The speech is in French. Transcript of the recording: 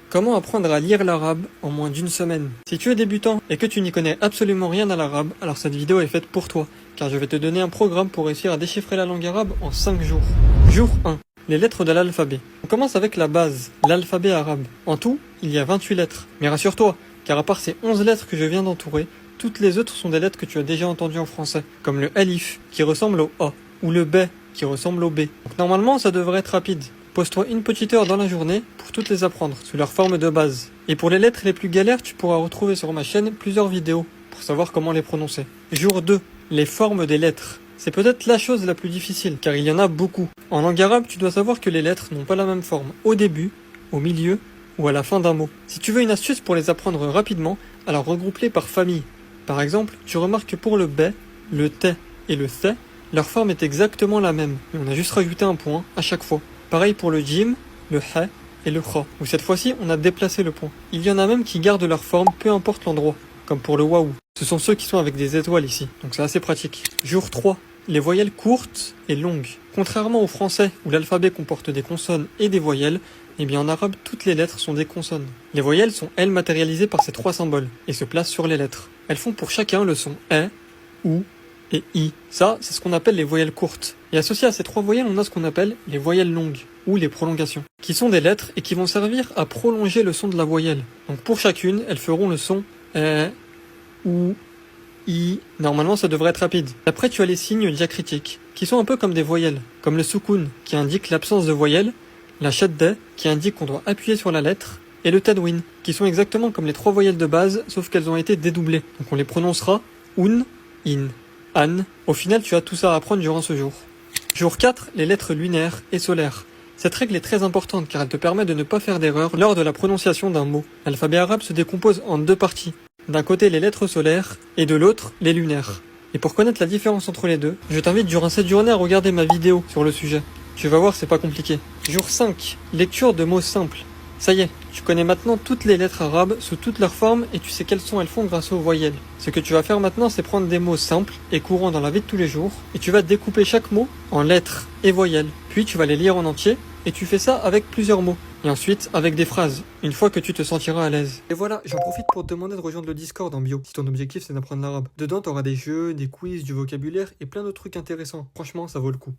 Comment apprendre à lire l'arabe en moins d'une semaine? Si tu es débutant et que tu n'y connais absolument rien à l'arabe, alors cette vidéo est faite pour toi, car je vais te donner un programme pour réussir à déchiffrer la langue arabe en 5 jours. Jour 1. Les lettres de l'alphabet. On commence avec la base, l'alphabet arabe. En tout, il y a 28 lettres. Mais rassure-toi, car à part ces 11 lettres que je viens d'entourer, toutes les autres sont des lettres que tu as déjà entendues en français, comme le alif, qui ressemble au A, ou le B, qui ressemble au B. Donc normalement, ça devrait être rapide. Pose-toi une petite heure dans la journée pour toutes les apprendre, sous leur forme de base. Et pour les lettres les plus galères, tu pourras retrouver sur ma chaîne plusieurs vidéos, pour savoir comment les prononcer. Jour 2. Les formes des lettres. C'est peut-être la chose la plus difficile, car il y en a beaucoup. En langue arabe, tu dois savoir que les lettres n'ont pas la même forme au début, au milieu ou à la fin d'un mot. Si tu veux une astuce pour les apprendre rapidement, alors regroupe-les par famille. Par exemple, tu remarques que pour le B, le T et le C, leur forme est exactement la même, mais on a juste rajouté un point à chaque fois. Pareil pour le Jim, le H et le Kha, où cette fois-ci on a déplacé le point. Il y en a même qui gardent leur forme peu importe l'endroit, comme pour le Waouh. Ce sont ceux qui sont avec des étoiles ici, donc c'est assez pratique. Jour 3. Les voyelles courtes et longues. Contrairement au français, où l'alphabet comporte des consonnes et des voyelles, eh bien en arabe, toutes les lettres sont des consonnes. Les voyelles sont, elles, matérialisées par ces 3 symboles, et se placent sur les lettres. Elles font pour chacun le son E, OU et I. Ça, c'est ce qu'on appelle les voyelles courtes. Et associé à ces 3 voyelles, on a ce qu'on appelle les voyelles longues, ou les prolongations, qui sont des lettres et qui vont servir à prolonger le son de la voyelle. Donc pour chacune, elles feront le son E, OU, I. Normalement, ça devrait être rapide. Après, tu as les signes diacritiques, qui sont un peu comme des voyelles, comme le soukoun, qui indique l'absence de voyelle, la shadda, qui indique qu'on doit appuyer sur la lettre, et le tadwin, qui sont exactement comme les 3 voyelles de base, sauf qu'elles ont été dédoublées. Donc on les prononcera un, in, an. Au final, tu as tout ça à apprendre durant ce jour. Jour 4, les lettres lunaires et solaires. Cette règle est très importante car elle te permet de ne pas faire d'erreur lors de la prononciation d'un mot. L'alphabet arabe se décompose en 2 parties. D'un côté les lettres solaires et de l'autre les lunaires. Et pour connaître la différence entre les deux, je t'invite durant cette journée à regarder ma vidéo sur le sujet. Tu vas voir, c'est pas compliqué. Jour 5, lecture de mots simples. Ça y est, tu connais maintenant toutes les lettres arabes sous toutes leurs formes et tu sais quelles sont elles font grâce aux voyelles. Ce que tu vas faire maintenant, c'est prendre des mots simples et courants dans la vie de tous les jours et tu vas découper chaque mot en lettres et voyelles. Puis tu vas les lire en entier et tu fais ça avec plusieurs mots. Et ensuite avec des phrases, une fois que tu te sentiras à l'aise. Et voilà, j'en profite pour te demander de rejoindre le Discord en bio, si ton objectif c'est d'apprendre l'arabe. Dedans, t'auras des jeux, des quiz, du vocabulaire et plein d'autres trucs intéressants. Franchement, ça vaut le coup.